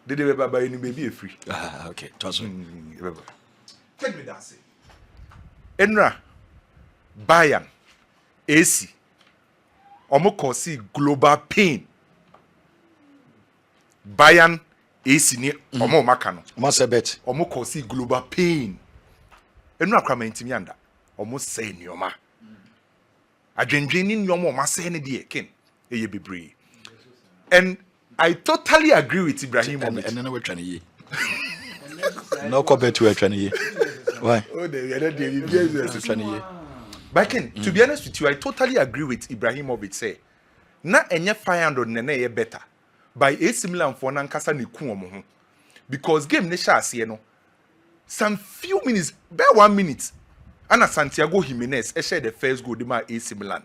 Did they buy any baby free? Ah, okay. Take me that say. Enra Bayern AC. Omo kosi global pain. Bayern AC ni omo makano. Must bet. Omo kosi global pain. Enra krama intimi anda. Omo say nioma. Adwendweni nioma omo say ne de ken. Eye bebre. And I totally agree with Ibrahimovic. And then we're trying to ye. No compared to we're trying to ye. Why? Oh, but Ken, to be honest with you, I totally agree with Ibrahimovic say. Na enye 500 nene ye better. By AC Milan for nankasa ni ku omo ho. Because game ne sha ase no. Some few minutes, bare 1 minute. Ana Santiago Jimenez share the first goal de ma AC Milan.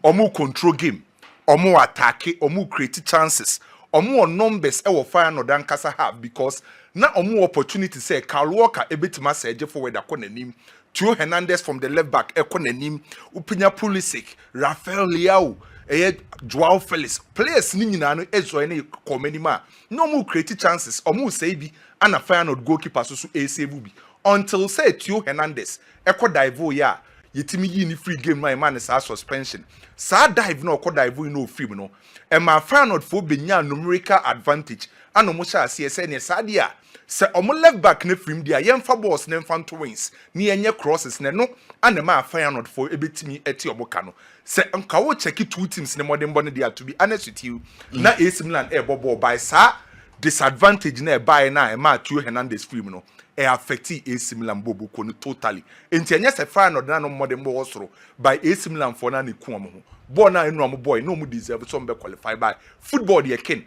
Omo control game. Omo attack, omo create chances. Omo numbers e wo fire no dan kasa have because na omo opportunity say Kyle Walker ebetima say je forward akonanim. Tio Hernandez from the left back ekonanim. Upinya Pulisic, Rafael Leao, Joao Felix. Players ni nyina no ezo na komenima. No mo create chances. Omo say bi ana fire not goalkeeper so save bi. Until say Tio Hernandez eko dive ya yetimi yi ni free game na man is suspension. Sa dive no ko dive no free no. E ma Feyenoord fo benya numerical advantage. Ano mo sha ase say ne sa dia. Se omo left back ne free dia yemfa balls ne mfa to wins. Ni enye crosses ne no ana ma Feyenoord fo ebetimi eti omo ka no. Se nka wo check two teams ne modern bone dia to be honest with you. Na AC Milan e bobo by sa disadvantage na e buy na e ma Tio Hernandez free no. E affecti AC Milan bobo ko no totally. Enti enye se Feyenoord na no modern bo wosoro by AC Milan for na ne ku omo ho. Boy na enu am boy no mu deserve some be qualify by football ye ken.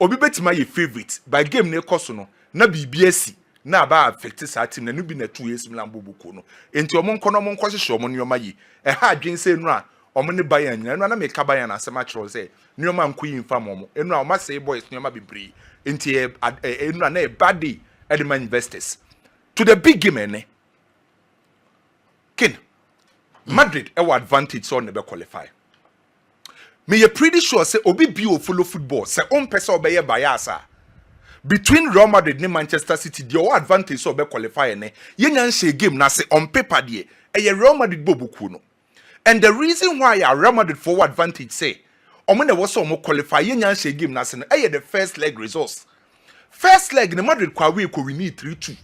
Obi betima ye favorite by game na ekoso no na BBS na ba affect sa team na no bi na 2 AC Milan bobo ko no. Enti omo nko no mo nko hye omo nyoma yi. E ha adwen se enu a omo ne Bayern nyina enu na me ka Bayern asema chiro se nyoma nko yi mfa mo. Enu a o ma say boys nyoma bebre. Enti enu na e bad day e the investors. To the big game ene. Ken Madrid e advantage so ne be qualify. Me you pretty sure say obi bi o follow football say on person obeye biasa between Real Madrid and Manchester City the advantage so be qualify ne ye nyan share game na say on paper de e Real Madrid bobuku no. And the reason why Real Madrid for advantage say omo na was omo qualify ye nyan share game na say e the first leg results. First leg ne Madrid kwa we ko win 3-2.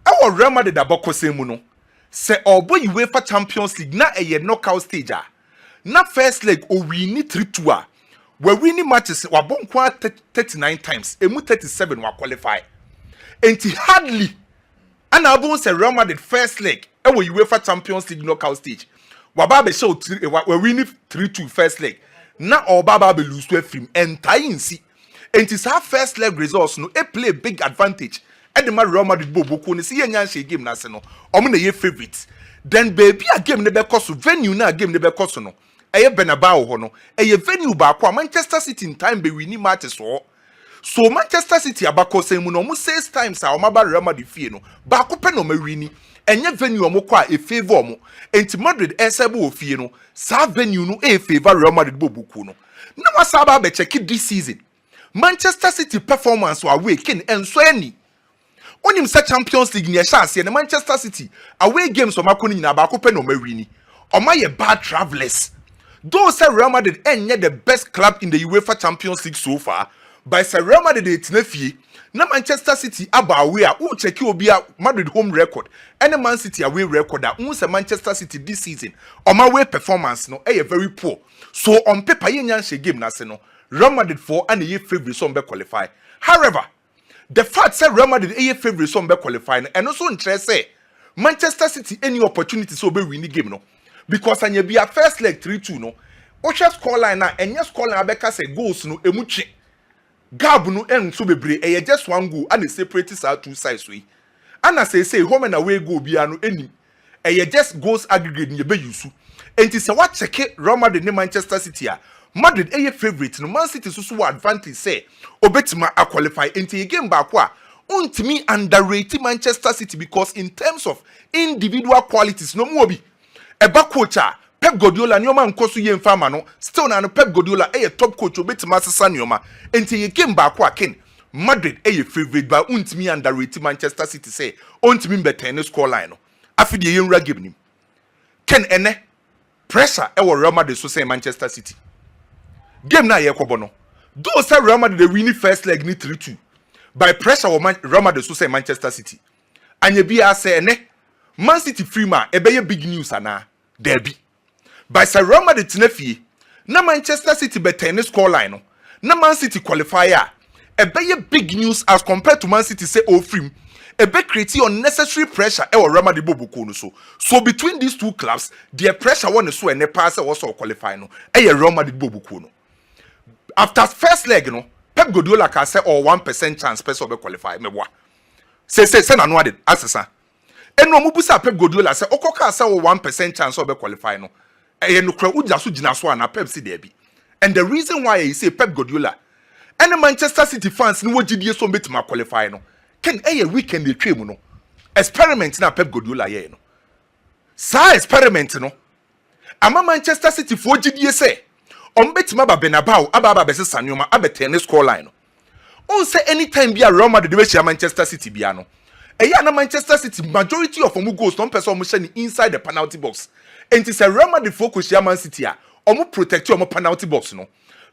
Our Real Madrid abako say mu no say obo UEFA Champions League na e knockout stage a na first leg o win 3-2 a we win matches wa bon kwa 39 times emu 37 wa qualify enti hardly ana abon say Real Madrid first leg e we UEFA Champions League knockout stage wa ba be show we win 3-2 first leg na oba ba be lose to afim entai nsi enti sa first leg results no e play big advantage e de ma Real Madrid bobo ni see nya hye game na se no omo na ye favorite then baby a game ne be koso venue na game ne be koso no eye Bernabeu ho no eye venue ba kwa Manchester City in time be winning matches so Manchester City abako say mu no mo 6 times a omaba Real Madrid fie no ba ko pe no ma wini enye venue omo kwa e favor omo enti Madrid esebe ofie no sa venue no e favor Real Madrid bobuku no na wasaba be check this season Manchester City performance wa away ken enso ani onim sa Champions League ne sha ase ne Manchester City away games o makoni nyina ba ko pe no ma wini oma ye bad travelers. Though say Real Madrid enye the best club in the UEFA Champions League so far, by say Real Madrid etinafie na Manchester City aba away a who check obi a Madrid home record and Man City away record a who say Manchester City this season on my way performance no very poor. So on paper ye nyan game na se no Real Madrid for and ye favorite so be qualify. However, the fact say Real Madrid ye favorite so be qualify and also interest say Manchester City any opportunity so be win the game no. Because anya be a first leg 3-2 no. Osha score line na enya score line abeka say goals no emuchi. Gab no enso bebre e just one goal and separate sa two sides we. Ana say home and away goal bia no enim. E just goals aggregate nye be yusu. Enti say what check Real Madrid ne Manchester City a Madrid e favorite no Man City so advantage say obetima a qualify enti game back a untimi underrate Manchester City because in terms of individual qualities no more be eba coach Pep Guardiola nyoma nkoso ye mfa ma no still na no Pep Guardiola top coach obetima asesa nyoma enti ye game baako aken Madrid a favorite by untimi underrate Manchester City say untimi better no score line no afide ye nra game nim ken ene pressure e wo Real Madrid so say Manchester City game na ye kobo no do say Real Madrid dey win first leg ni 3-2 by pressure wo Real Madrid so say Manchester City anya bia say ene Man City free man ebeye big news ana derby by say Real Madrid tinafie na Manchester City better no score line no na Man City qualifier ebeye big news as compared to Man City say free ebe create unnecessary pressure e Real Madrid bobuko no so between these two clubs their pressure one so ene pass was qualify no e Real Madrid bobuko no after first leg no Pep Guardiola can say 1% chance person be qualify meboa say na no ade asesa eno omubusa Pep Guardiola say okoka say 1% chance be qualify no e no kra ugya so gina so ana Pep si there bi and the reason why he say Pep Guardiola and Manchester City fans ni wogidie so betima qualify no ken weekend dey twem no experiment na Pep Guardiola ye no sa experiment no ama Manchester City fo gidie say betima ba Bernabeu aba be sesa nyoma abete ne score line no on say anytime bia Real Madrid be share Manchester City bia no na Manchester City majority of them goals don't person share inside the penalty box and it say Real Madrid focus share Man City protect your penalty box no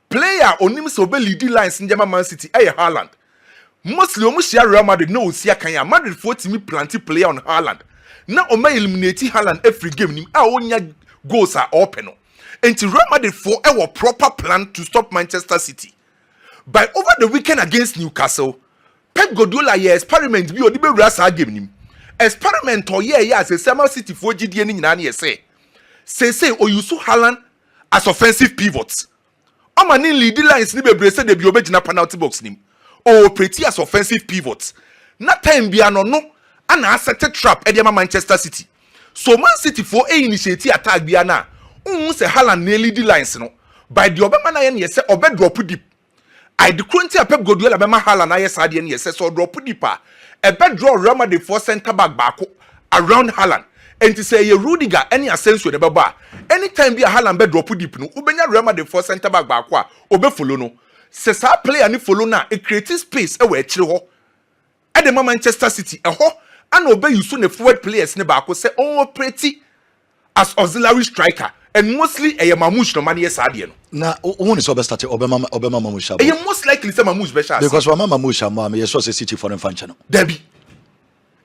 player onim so be leading lines in Man City Haaland mostly share Real Madrid no see kan Madrid for timi plenty player on Haaland na eliminate Haaland every game nim onya goals are open no and Real Madrid for our proper plan to stop Manchester City by over the weekend against Newcastle Pep Guardiola ye experiment bi odi be wura sa game nim experiment o ye as a Man City for gidie ni nyina na ye say o use Haaland as offensive pivots amani lead lines ni bebre say de bi obegina penalty box nim o pretty as offensive pivots na time bia no ana set trap e dey Manchester City so Man City for initiate attack bia na say Haaland na lead lines no by the obema na ye say obe drop deep I decree Pep Guardiola bema Haaland na ye sa de ne say so drop deeper e be draw Real Madrid for center back baako around Haaland and to say ye Rudiger any Asensio de baba anytime be a Haaland be drop deep no ubenya Real Madrid for center back baako a obe follow no say sa player ni follow na e create space e we akire ho e de Manchester City e ho and obe use ne forward players ne baako say on operate as auxiliary striker and mostly a Mamouche no man yes adie no na who is start obema Mamouche e most likely say Mamouche be sha because Mamouche ma me so say City foreign fan channel Debbie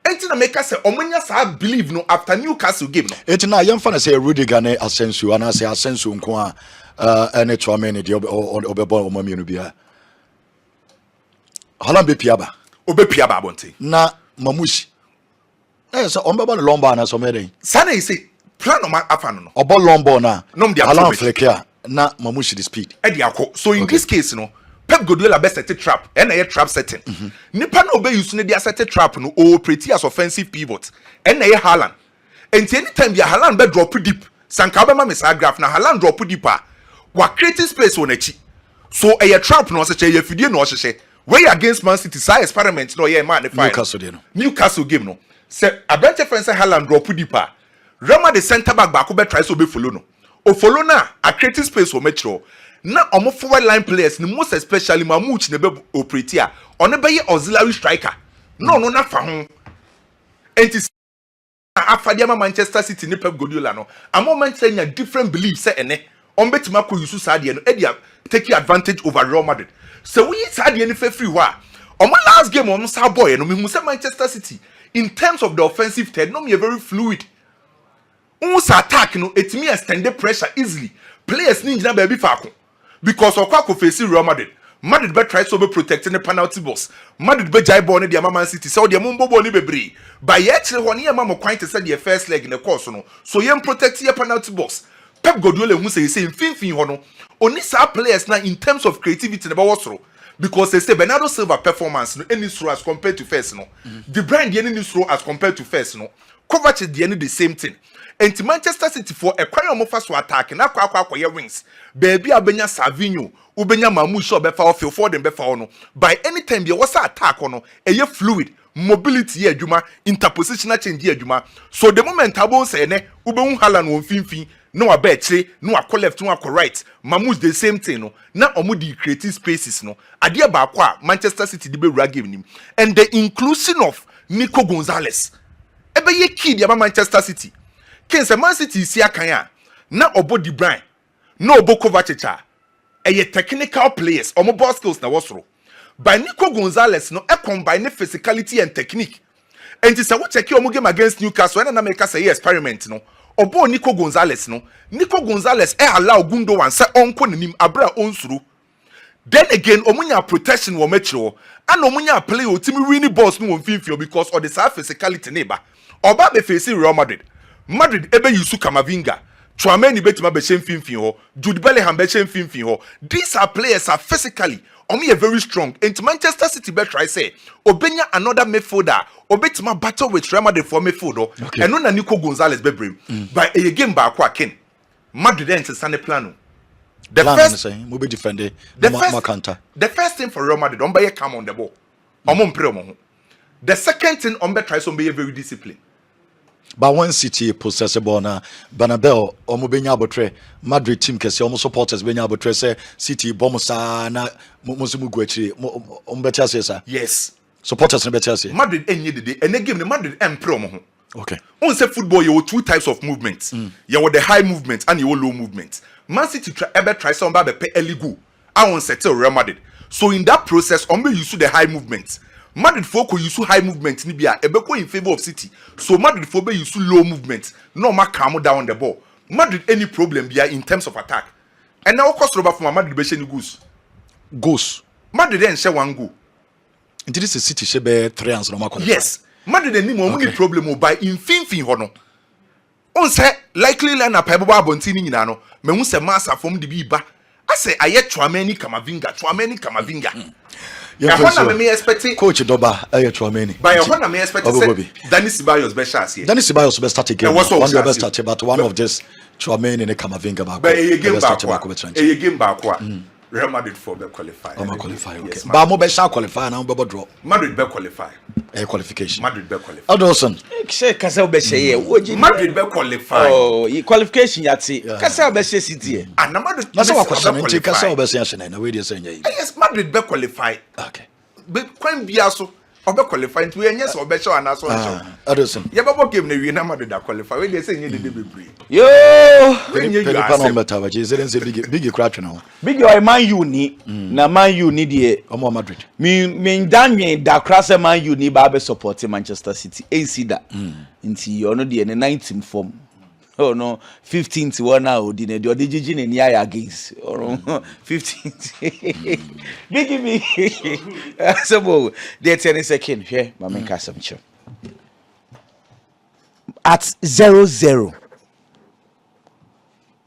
enti na make say omanya sa believe no after Newcastle game no enti na yem fa na say Rudiger ne Asensio ana say Asensio nko a ene Tchouameni de obebo omami no bia Haaland be piaba bonte na Mamouche so ombeba no lomba na so meden sana say plan o ma afa no obo lomba na Haaland fleke na Mamouche the speed e dia akọ so in this case no Pep Guardiola best set trap and a trap setting nipa no be use ne dia set trap no o pretty as offensive pivot and a Haaland and anytime dia Haaland be drop deep sanka be ma me sa graph na Haaland drop deeper wa create space on echi so a trap no se che ye fidie no hye way against Man City sa experiment no ye man the final Newcastle game no say abante friend say Haaland drop deeper Roma the center back be try so be follow no o follow na a create space o metro na omo forward line players ni most especially Mamouche ne be operate a one be auxiliary striker no na fa ho enti afadia Manchester City ni Pep Guardiola no a moment say nya different beliefs say ene on betima ko use sadie no e dia take advantage over Real Madrid so we sadie ni free ho a omo last game omo sa boy no me hu say Manchester City in terms of the offensive third no me very fluid unsa attack no etimi extend the pressure easily players ni ngina baby fa ko because okwa face Real Madrid Madrid be try so be protecting the penalty box Madrid be jai ball ne dia Man City so dia mumbo ball ni bebre by ye kire ho ne ma mo kwan te say the first leg in the course no so ye protect your penalty box Pep Guardiola hu say finfin ho no oni sa players na in terms of creativity ne be wosoro because they say Bernardo Silva performance no any slow as compared to first no the brand any slow as compared to first no Kovacic the any the same thing and Manchester City for a quite almost so attack na kwa ye wings baby abenya Savinho ubenya Mamouche obefa off for them befa no by any time there was attack no eye fluid mobility adwuma interpositional change adwuma so the moment abon say ne ubenu Haaland won finfin no abetre no akọ left no akọ right mamus the same thing no na omo di creative spaces no ade ba akọ a Manchester City di be wura game nim and the inclusion of Nico Gonzalez ebe ye key di Manchester City ken se Man City si akan a na obo Di Bruyne na obo Kovacic eye technical players omo ball skills na wosoro by Nico Gonzalez no e combine physicality and technique and say what check omo game against Newcastle na make say experiment no obo Nico Gonzalez allow Gundo wan say onko nanim abra onsuru then again omunya protection wo metro and omunya play o timi winning balls no won finfio because of the physicality neighbor oba be face Real Madrid ebe yusu Kamavinga Tchouaméni betima be shem finfin ho Jude Bellingham be shem finfin ho these are players are physically omi very strong and Manchester City be try say obenya another midfielder obetima battle with Real Madrid for midfielder and no na Nico Gonzalez be brim but a game ba kwa ken Madrid ent sane plano the first thing for Real Madrid on be come on the ball omon pre omon the second thing on be try so be very disciplined. But when City possess ball na Bernabeu omo benya abotre Madrid team kese omo supporters benya abotre say City bomb sa na musumu guachiri omo betia say sa yes supporters na betia say Madrid enye dede ene game ne Madrid empre omo ho okay on say football you have two types of movements you have the high movement and you have low movement Man City try some ba be early goal I won settle Real Madrid so in that process omo use the high movement Madrid folk use high movement ni bia ebeko in favor of City so Madrid folk be use low movement no ma calm down the ball Madrid any problem bia in terms of attack and now cost over from Madrid be sheni goals Madrid then share one goal until this City she be 3 ans no ma qualify yes Madrid any mo any problem by in fin ho no on say likely line up ebe abonti ni nyina no me hu se massa from the bi ba I say aye Tchouaméni Kamavinga yeah, me expecting coach Doba Tchouaméni but I me expecting Dani Ceballos be chance here Dani Ceballos be start again one of best start but one of just Tchouaméni and Kamavinga back but a game back Real Madrid for be qualify qualify okay but mo be shall qualify now be draw Madrid be qualify qualification Madrid be qualify Adolson say kasa be say Madrid be qualify oh qualification yati kasa be say City and Madrid na so question nti kasa be say ahye na we dey say nyai yes Madrid be qualify okay be kwan bia so obe qualify nti we nya so obe show ana so Adolson ye be game na we na Madrid da qualify we dey say nye dey bebre yo Penny pan better but you say big crack now big o Man U ni na Man U ni de omo Madrid me danwe da krasa Man U ni ba be support Manchester City AC da nti ono de ne 19th form oh no 15th one now di ne de odijiji ne near against or 15th big me so bo dey 10 second here ma make some check at 0-0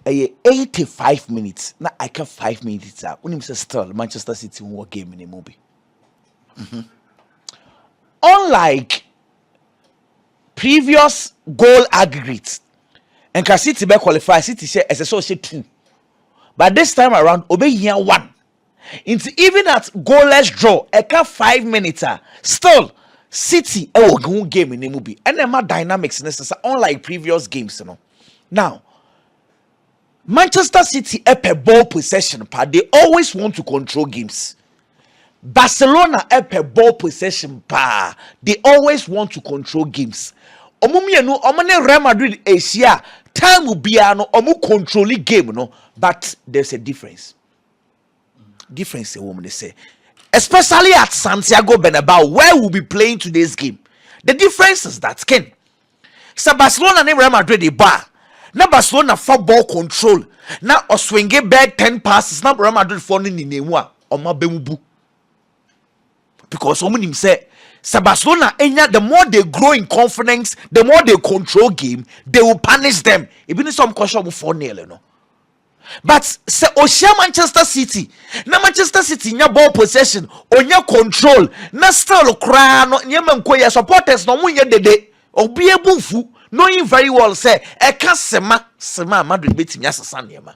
85 minutes na I can 5 minutes when say still Manchester City won game in a movie unlike previous goal aggregates and can City be qualify City say SSO say 2 but this time around obey here 1 into even at goalless draw I can 5 minutes still City won game in a movie and then my dynamics necessary unlike previous games you know now Manchester City a ball possession part they always want to control games. Barcelona a ball possession pa they always want to control games. Omumienu omane Real Madrid Asia time will be no omu controlling game no but there's a difference. Difference a woman they say especially at Santiago Bernabeu where we'll be playing today's game. The difference is that Ken so Barcelona and Real Madrid the bar na Barcelona for ball control na oswinge back 10 passes na Real Madrid for ni nemu a oma bemubu because omunim say Barcelona enya the more they grow in confidence the more they control game they will punish them even some caution for 4-0 no but say Oshia Manchester City na Manchester City nya ball possession onya control na still cry no nyema nkoye supporters no munye dede obi ebufu knowing very well say eka sema Madrid betimi asasa niema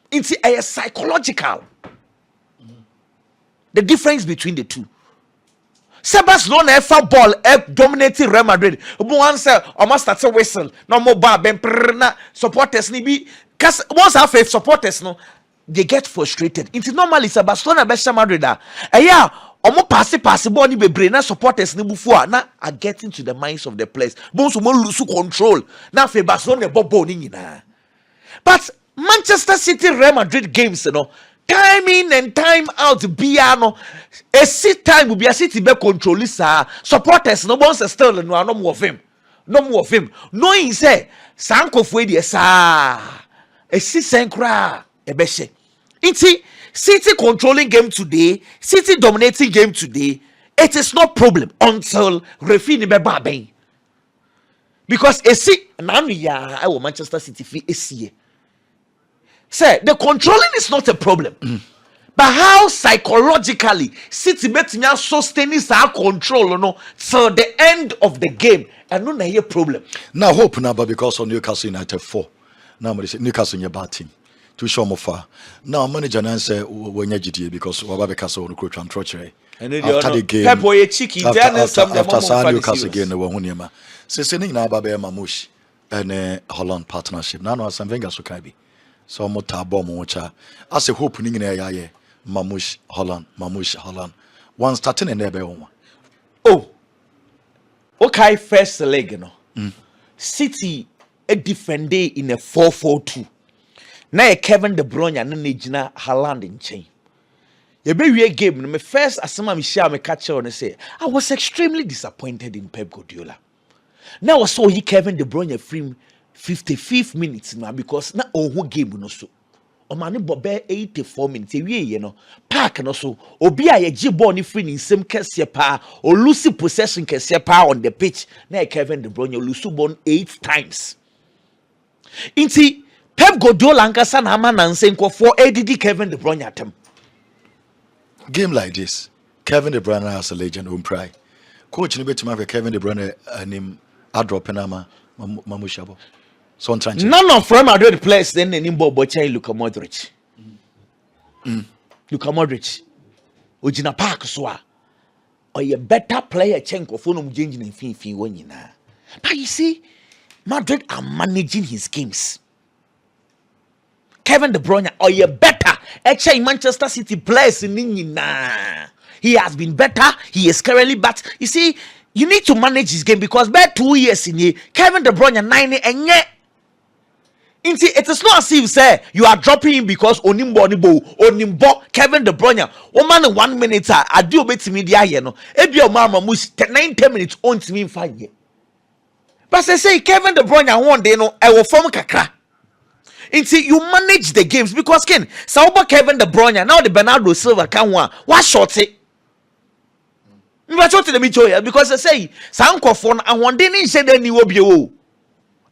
it's a psychological the difference between the two Barcelona ever ball dominating Real Madrid. One say almost start a whistle. No more bar ben na supporters ni be cause once have supporters no they get frustrated. It's normally say Barcelona best Madrid yeah. Omo pass ball ni bebre na supporters ni bufu na are getting to the minds of the players. Bonso mo lose control. Na fe Barcelona bobo ni nyina. But Manchester City Real Madrid games, time in and time out, Biano, a seat time will be a City be control supporters, no one still no more of him. No more of him. No, he say, Sanko Fwedi, a seat sankra, a beshe. Inti, City controlling game today, City dominating game today, it is no problem until Refini Bebabe. Because a seat, I will Manchester City fee a see. Say the controlling is not a problem, but how psychologically City bet me sustaining our control, till the end of the game, and no a problem. Now hope now, but because on Newcastle United 4, now Newcastle your bad team. To show more far. Now manager nan say when you GDA because Wababe Castle on coach and Troche. After the game, after Newcastle again, the Wahuniama. Since now Babe Mamush and Holland partnership. Now no some Venga Sukabi. So mota bomb mocha. As a hope ning in Mamush Holland. One starting in there by one. Oh, okay, first leg, City a defender in a 4-4-2. Now Kevin De Bruyne and Nijina Haaland in chain. You be game. My first asama me share me catch on and say I was extremely disappointed in Pep Guardiola. Now I saw he Kevin De Bruyne free 55th minutes now because na who game no so. O mani bobe 84 minutes. Park no so. Obi a ye ball ni free ni nsem kese pa or lose possession kese pa on the pitch. Now Kevin De Bruyne lose ball 8 times. Inti Pep Guardiola ankasa na ama na nsenko for ADD Kevin De Bruyne atem. Game like this, Kevin De Bruyne has a legend on pride. Coach ni betima for Kevin De Bruyne name adrop na Mamushabo. So none of Real Madrid players then nimbo bocha Luka Modric. Luka Modric. Ojina park so a or better player chenko for no change in fin one yina. But you see, Madrid are managing his games. Kevin De Bruyne or you better Manchester City players in Nina. He has been better. He is currently, but you see, you need to manage his game because by 2 years in here, Kevin De Bruyne 90 and yet. It is not as if say you are dropping him because Onimbo Kevin De Bruyne. O man 1 minute I do bit media here no. Ebi o mama mus 9-10 minutes on to me 5 years. But say Kevin De Bruyne one day no I will form kakra. You manage the games because Ken Sauber Kevin De Bruyne now the Bernardo Silva can what short it. Because I say Sankofon and one day he said then you will be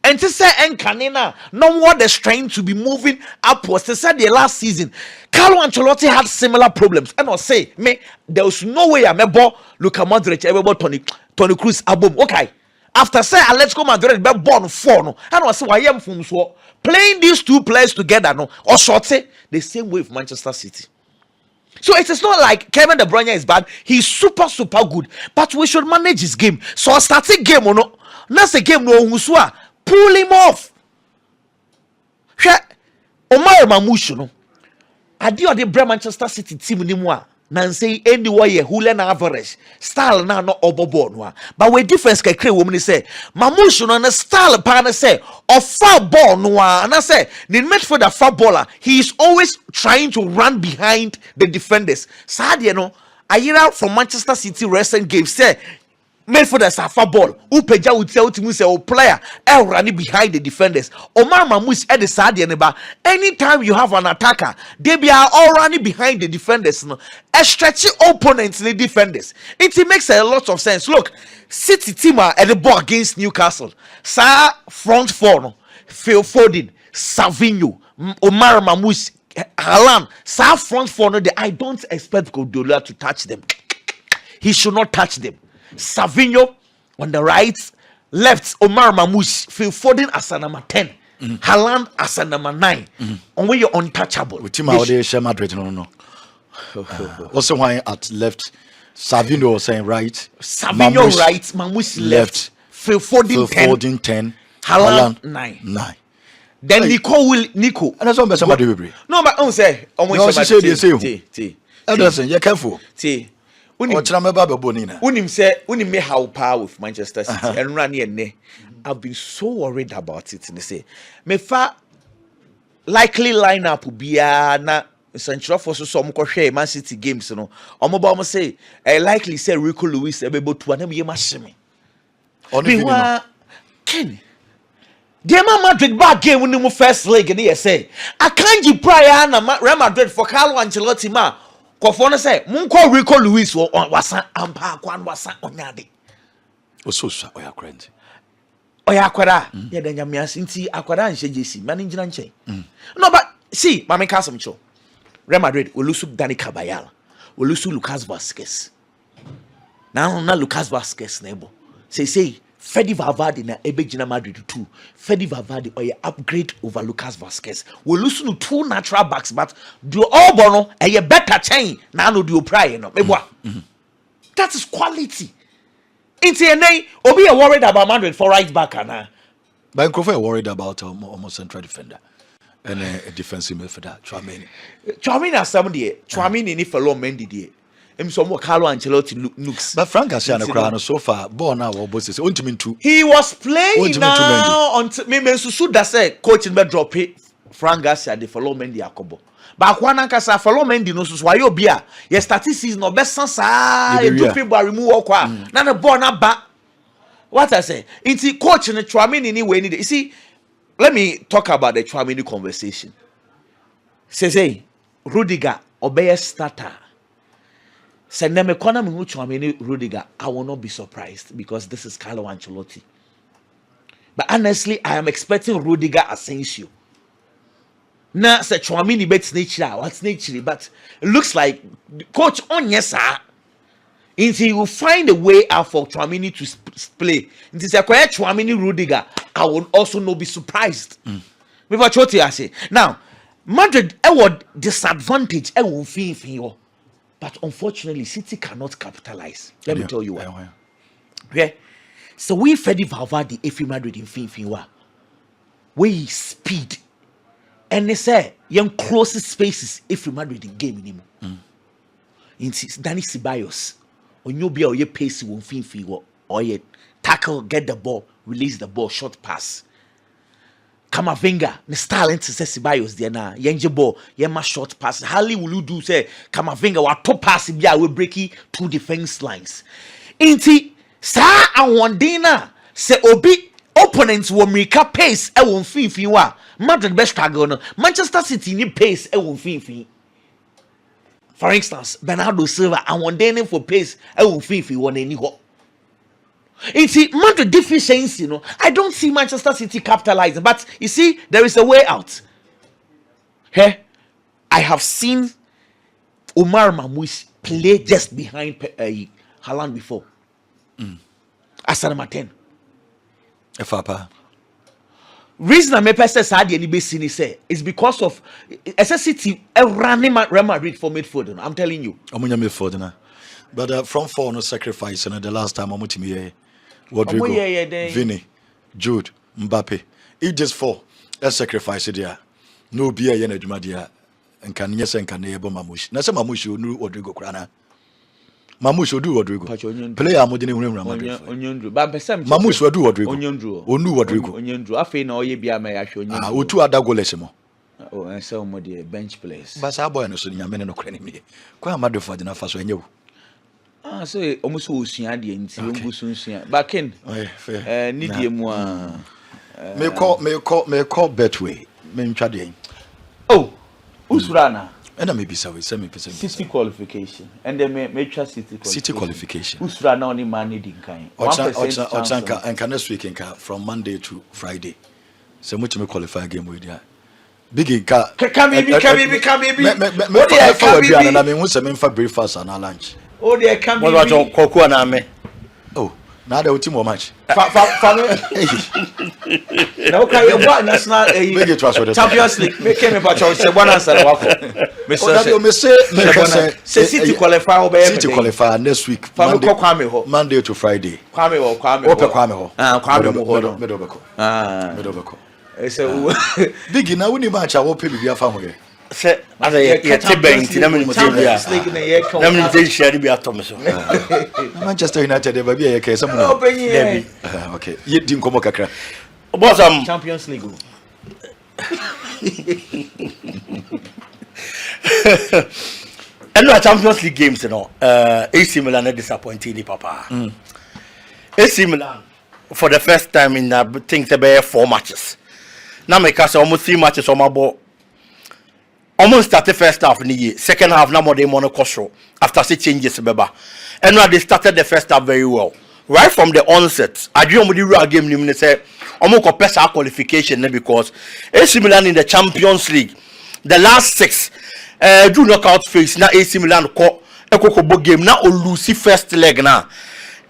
and to say Encanina no more the strength to be moving upwards. They said the last season Carlo Ancelotti had similar problems and I say me there was no way I remember Luka Modric ever bought Tony Cruz album. Okay. After say Atletico Madrid be born 4 no and I say why am from so playing these two players together no or short the same way with Manchester City. So it is not like Kevin De Bruyne is bad. He's super good, but we should manage his game. So starting game or no, that's a game no Musua pull him off. Omar Mamush no. Adi o de Manchester City team ni mu a na say anywhere Julian Alvarez style na no obobo no but we difference kakre wo me say Mamush no na style pa na say of far ball no na say the midfielder far baller he is always trying to run behind the defenders sadia no ayira from Manchester City recent game say midfielders are far ball upeja would tell to say player running behind the defenders Omar Mamush at the sadia neba anytime you have an attacker they be all running behind the defenders no a stretchy opponents the defenders it makes a lot of sense. Look, City team are at the ball against Newcastle front four no Phil Foden, Savinho, Omar Mamush, Haaland front four no I don't expect Guardiola to touch them. He should not touch them. Savinho on the right, left Omar Mamush, Phil Foden as a number 10, Haaland as a number 9. And when you're untouchable. With team out there, Madrid no. Also why at left Savino was saying right. Savino right, Mamush left. Phil Foden 10. Haaland 9. Then Nico. And that's what somebody will be. No, but don't say. No, she said the same. Anderson, you're careful. Unim say, unim me how power with Manchester City and run here. I've been so worried about it. And they say, me fa likely lineup will be na Central for some crochet Man City games. No, I'm say, I likely say Rico Lewis able to one me mashimi. Meanwhile, Ken. The Madrid back game when the first leg and he say, I can't give prior na Real Madrid for Carlo Ancelotti ma. Kofona say, Munko Rico Lewis wasa ampa kwan wasa onyade. Oso oya krent. Oya akwara. Yeah, then yamias inti akwara and JC. Man injina nche. No, but see, Mami Kasam Cho. Real Madrid will lose Dani Caballero. Will lose Lucas Vasquez. Now Lucas Vasquez nebo. Say Freddy Valverde na Ebejina Madrid too. Freddy Valverde or upgrade over Lucas Vasquez. We lose to 2 natural backs, but do all bono a better chain. Now no do pry no. That is quality. Into a name, or be worried about Madrid for right back and But Crawford worried about almost central defender and a defensive midfielder. Chouameni as somebody. Chouameni ni fellow Mendy die. So more Carlo Ancelotti looks. But Frank Garcia no crown so far. Born now or bosses. He was playing now until me Susu that say coaching be drop it. Frank Garcia the follow Mendy Akobo. But Kwana kasa follow Mendy no so wayo bia. Ye start season no best sansa. You do people remove okwa. Na the ball na ba. What I say? It's coaching the Chouameni ni we need. You see, let me talk about the Chouameni conversation. Say Rudiger obey starter. Send them a corner with Chouameni Rudiger. I will not be surprised because this is Carlo Ancelotti. But honestly, I am expecting Rudiger Asensio. Now, say Chouameni bets nature. What's nature? But it looks like coach on yes, sir. He will find a way out for Chouameni to play. It is a quiet Chouameni Rudiger. I will also not be surprised. What I say now, Madrid, I would disadvantage. I will feel. But unfortunately, City cannot capitalize. Let me tell you why. Yeah. So we Freddy Valverde if Madrid in Finwa. We speed. And they say young closest spaces if Madrid in game anymore. Danny Ceballos. Or you be or you pace won Finwa or you tackle, get the ball, release the ball, short pass. Kamavinga, the style to say Ceballos there now. Yenje ball, yema short pass. Hardly will you do say Kamavinga wa top pass bia we breaking 2 defense lines. Inti sa awondina say obi opponents will make a pace e won finfin wa. Madrid best struggle no. Manchester City ni pace e won finfin. For instance, Bernardo Silva awondina for pace e won finfin won any ho. It's Madrid deficiency, I don't see Manchester City capitalizing, but you see, there is a way out. Hey, I have seen Omar Mamouche play just behind Haaland before. Asana Martin. Fapa. Reason I may say Saudi and Ibesini say is because of SSCity running Real Madrid for midfield. I'm telling you. Amunya midfield, but from 4 no sacrifice, and the last time I'm here. Rodrigo, Vinny, Jude, Mbappe. It just 4. Let's sacrifice it there. No beer, Yana Jumadia, and can yes and can able Mamush. Nasa Mamush, you knew Rodrigo Crana. Mamush will do Rodrigo. Play a modern Mamush will do Rodrigo. Or knew Rodrigo. I feel no ye be a may actually. Oh, 2 other golesimo. Oh, and so more dear bench players. But our boy, no, so young men no cranny me. Quite a matter for the Nafas when you. So almost Usiadi and Bususia. Back in Nidia Moa. May call Betway. Men Chadian. Oh, Usrana. And I may be 70% City qualification. And then may trust City qualification. Usrana only man needing kind. Ochanka and Canas weekend from Monday to Friday. So much may qualify game with ya. Biggie can be. I mean, who's a for breakfast and our lunch. Oh, there can be. What about Coco and Ame? Oh, Now the ultimate match. Now okay, what national Champions League? Make me about your one answer. Say City qualify City qualify next week. Monday to Friday. Kwame ho. Medobeko. So Biggie now when you match I will pay bibia fa ho. Say as a bank na me share be atom so. Manchester United dey bia here some okay. Ye di nkomo kakra. Boss Champions League. And no Champions League games, you know. AC Milan are disappointed, Papa. AC Milan for the first time in things about 4 matches. Now make us almost 3 matches on my ball. Almost started first half in the year. Second half, now more than monocoso after 6 changes, Beba. And now they started the first half very well. Right from the onset, I dream with the game. You say, almost a qualification because AC Milan in the Champions League, the last 6 do knockout phase. Now AC Milan ko game now lose first leg now.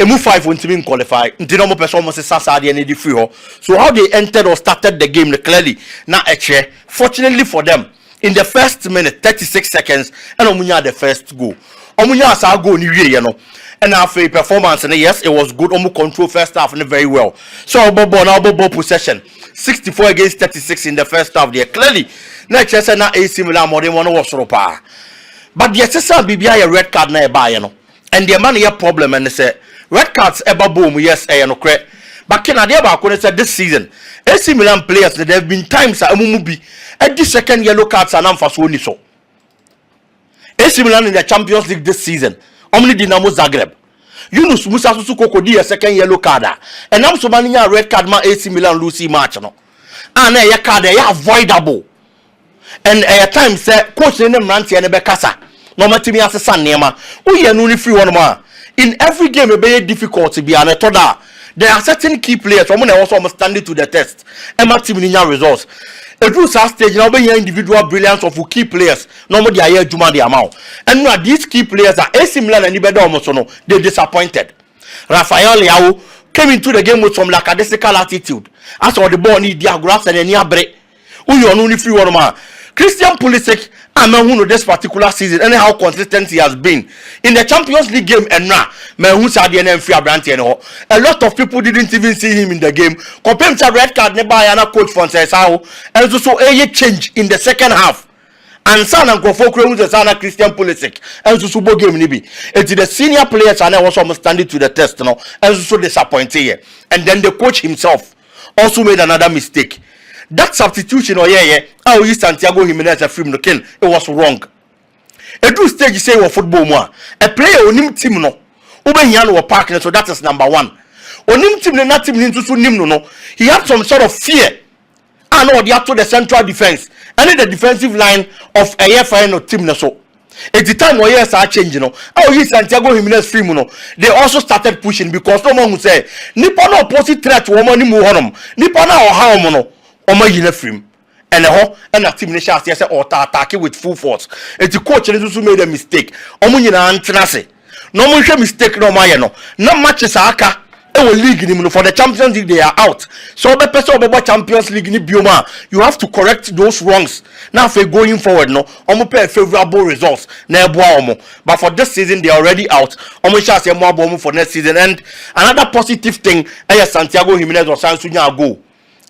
Emu 5 won't even qualify. Dinamo person almost a Saturday and the free. So how they entered or started the game clearly now actually, fortunately for them. In the first minute, 36 seconds, and Omunya the first goal. Omunya sa goal ni wie no. And after performance, and yes, it was good. Omu control first half and very well. So Bobo possession, 64 against 36 in the first half. There clearly, na chese na AC Milan more than one was ropa. But the SSR BBI a red card na eba no. And the man here problem and they say red cards eba boom yes no correct. But can I say this season, AC Milan players there have been times that Amubi at the second yellow cards and for so. AC Milan in the Champions League this season, only Dinamo Zagreb. Yunus Musa Susuko di a second yellow card, and I'm so many red card ma AC Milan Lucy match no. And a card they are avoidable. And at times coach in them Nancy and Bekasa. No matter me as a son nema. We are only free one more. In every game a very difficult to be an etoda. There are certain key players who are also standing to the test. Emma team in your results. A true stage now be individual brilliance of key players. Normally they are Juma the amount. And now these key players are AC Milan and Ibedo almost no. They disappointed. Rafael Leao came into the game with some lackadaisical attitude. As for the ball need their grass and any break. Who you only free one man. Christian Pulisic, I know this particular season and how consistent he has been in the Champions League game. And now, a lot of people didn't even see him in the game. Compared to red card, never a coach from Sesao, and so a change in the second half. And San and Kofokro was a Christian Pulisic, and so Subo game nibi. It's the senior players and I was almost standing to the test, you know, and so disappointed. And then the coach himself also made another mistake. That substitution how you Santiago Jimenez a film it was wrong. A true stage say of football more. A player on him team no. Ubeyan or parking, so that is number 1. On him team not team into no. He had some sort of fear. And no, they are to the central defense. And in the defensive line of a FIN or team no so. At the time where years are changing, how you Santiago Jimenez film no. They also started pushing because no one who say Nippon opposite threat woman ni muhonom. Nippon or how mono. Oma film and a team nation says or attack with full force. And the coach also made a mistake. Omunyina antenase. No more mistake no mayano. No matches aka league for the Champions League they are out. So the person about Champions League ni bioma you have to correct those wrongs. Now if going forward no omo pay favorable results na eboa omo. But for this season they are already out. Omo sha say more bomo for next season and another positive thing Santiago Jimenez or Sansunya go.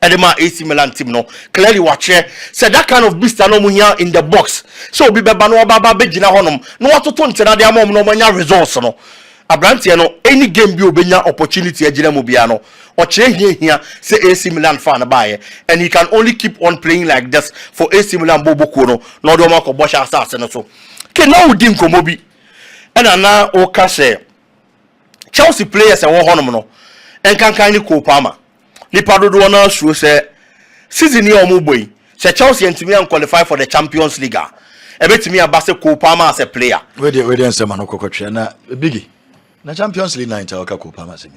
Edema AC Milan team no clearly watch said that kind of beast no here in the box so be baba no baba begina honom no watoto ntena de amom no manya results no abrantie no any game bi obenya opportunity agina mu bia no o kire hia say AC Milan fan baaye and he can only keep on playing like this for AC Milan bobokuo no do mako bosha asase no so ke na udi nkomo bi na o ka say Chelsea players e wo honom no enkankan ni Kopama Nipa dodo na sure say season here omuboy say Chelsea ntimi an qualify for the Champions League e betimi abase Kopama as a player we dey answer man kokotwe na bigi na Champions League night aka Kopama sing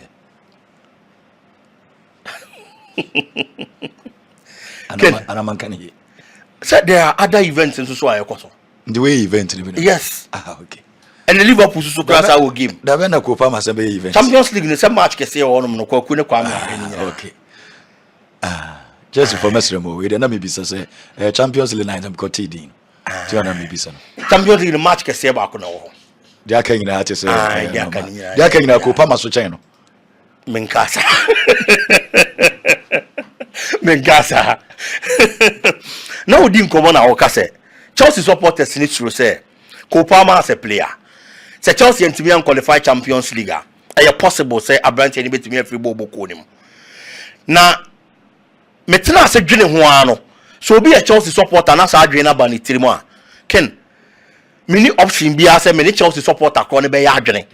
ana man kan he said there are other events in so ayekoso the way event yes okay and the Liverpool so class our game. Da be na Kopa ma se be event. Champions League no some match kese won no kwaku ne kwam. Okay. Just for mesremo we dey na me bisa say Champions League night am ko tidin. Ti na me bisa no. Champions League match kese ba ko na wo. Dia kan nyina ate say. Dia kan nyina Kopa ma so chen no. Menkasa. Menkasa. Na odi nkomo na wo ka say Chelsea supporters need to say Kopama as a player. Say Chelsea and Timian qualify Champions League. Are possible say Abrante ni betimi free bobo ko nim. Na metena se dwene ho ano. So be a Chelsea supporter na sa adwene na ba ni tirimo a. Ken mini option bia say mini Chelsea supporter ko ne be ya adwene.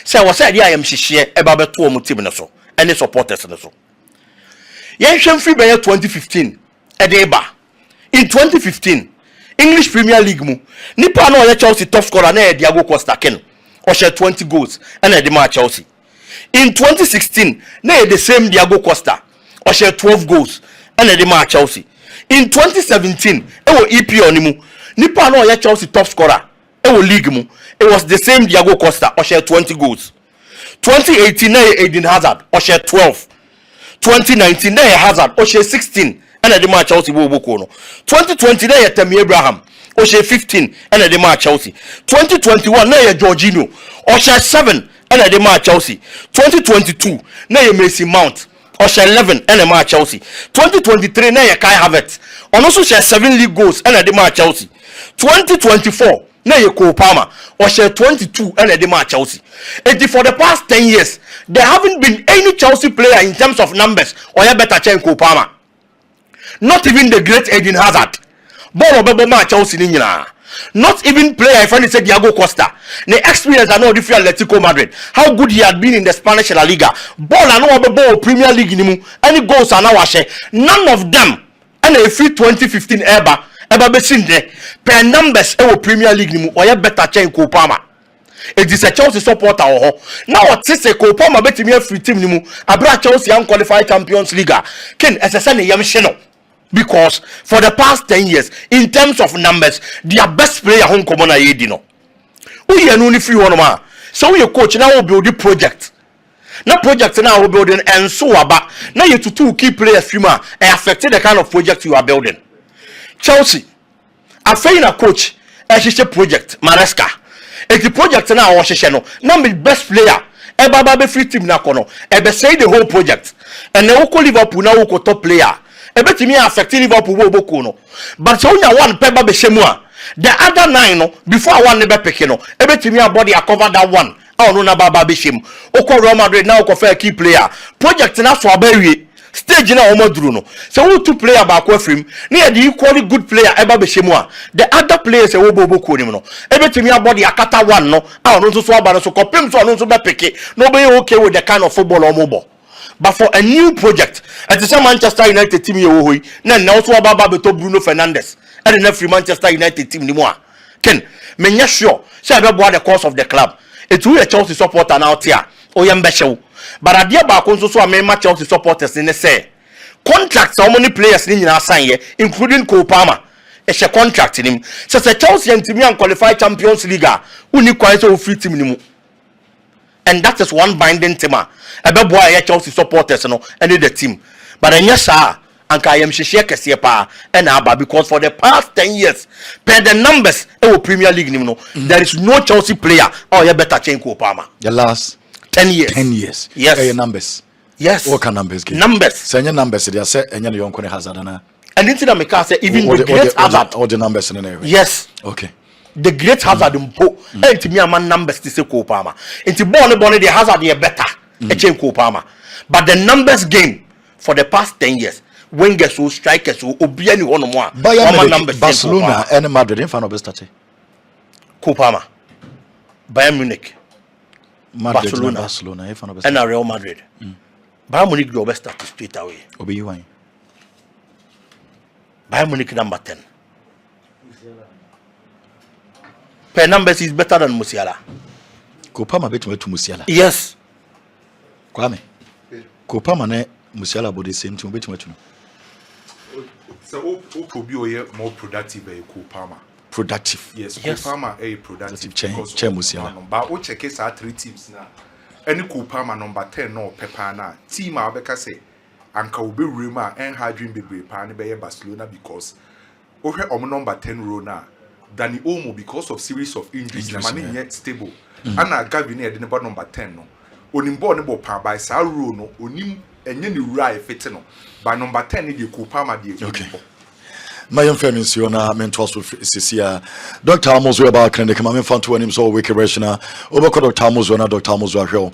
Say wo say dia yam hihye e ba beto omo team ne so. Any supporters ne so. Yen hwem free be 2015 e dey ba. In 2015 English Premier League mu nipa na o Chelsea top scorer na Diego Costa Ken o share 20 goals and the match Chelsea. In 2016 na the same Diego Costa o share 12 goals and the match Chelsea. In 2017 e wo EPL ni mu nipa na o Chelsea top scorer e wo league mu it was the same Diego Costa o share 20 goals. 2018 na Eden Hazard o share 12. 2019 na Hazard o share 16 and the match Chelsea wo boko no. 2020 na Tammy Abraham o share 15 and the match Chelsea. 2021 na Jorginho o share 7 and the match Chelsea. 2022 na Mason Mount o share 11 and the match Chelsea. 2023 na Kai Havertz on also share 7 league goals and the match Chelsea. 2024 na Cole Palmer or share 22 and the match Chelsea. And for the past 10 years there haven't been any Chelsea player in terms of numbers or better than Cole Palmer. Not even the great Eden Hazard. Ball of match Chelsea ni nyina. Not even player if I say Diego Costa. The experience I know different Atletico Madrid. How good he had been in the Spanish La Liga. Ball I know about Premier League ni mu. Any goals are now share. None of them. And a free 2015 eba be seen there. Per numbers e Premier League ni mu. Or better chain Kopama. It is a Chelsea supporter or now what say Kopama betimi free team ni mu. Abra Chelsea unqualified Champions League. Ken SSN yam sheno. Because for the past 10 years, in terms of numbers, their best player home common na yedino. We are only free one man. So we coach now will build the project. Now project now will building and so about now you to two key players free man and affected the kind of project you are building. Chelsea, I find a coach a project Maresca. If the project now was no number best player. Eba be free team na kono. Ebe say the whole project. And now we Liverpool now we top player. Ebetimi affect Liverpool wo boko no but so nya one peba be shemu a the other 9 no before one ne be peke no ebetimi body cover that one no na baba be shemu okọ Real Madrid na okọ fair key player project na so abawie stage na o maduru no so wo two player ba ko afrim na the equally good player eba be shemu a the other players wo boko nim no ebetimi body akata one no no so aba no so kopem so no so be peke no be okay with the kind of football o mo bo. But for a new project, at the same Manchester United team, you now also about Bruno Fernandes and the free Manchester United team anymore. Ken, me not sure. Say about the course of the club. It's who a Chelsea supporter now here. Oh, yam besho. But I dear back also a member Chelsea supporters in the say contracts. How many players in our sign here, including Cole Palmer. It's a contract in him. So the Chelsea and team qualified Champions League. Only quite so free team anymore. And that is one binding team. Ebe boy Chelsea supporters no and the team. But yes sir, and I am share kese pa and aba because for the past 10 years, per the numbers of Premier League there is no Chelsea player or you better change Kopama. The last 10 years. 10 years. Yes. Numbers. Yes. What can numbers give? Numbers. Say numbers they say and you don't Hazard na. And into the make say even the great Hazard. All the numbers in there. Yes. Okay. The great Hazard mpo enti me man numbers to say Kopama. Enti born the Hazard dey better e change Kopama. But the numbers game for the past 10 years wingers so strikers so obi ani one more numbers Barcelona and Madrid in fan of start Kopama Bayern Munich Barcelona in fan of and Real Madrid Bayern Munich go best start straight away obi you wine Bayern Munich number 10 per numbers is better than Musiala. Kopama better to Musiala. Yes. Kwame. Kopama ne Musiala body same to better to. So Obi Oye more productive than Kopama. productive. Yes, Yes. Kupama a productive Chain- because chain of Musiala. number. But we check it out 3 teams now. Any Kupama number 10 no Pepana team Abeka say Anka will be rumor and Hadrin be Pani Bay Barcelona because over number 10 row now. Danny Olmo because of series of injuries, Injuries, na money yeah. yet stable. Anna Gavin here didn't about number 10 no. Onimbo nebo pa by Saru no onim enye ni rai fit no. By number 10 ni the Kupama the Okay. My friends, you na mentors with Cecilia. Dr. Amos, we about clinic. My friend to him so wicked rational. Over Dr. Amos, Dr. Amos, Cecilia.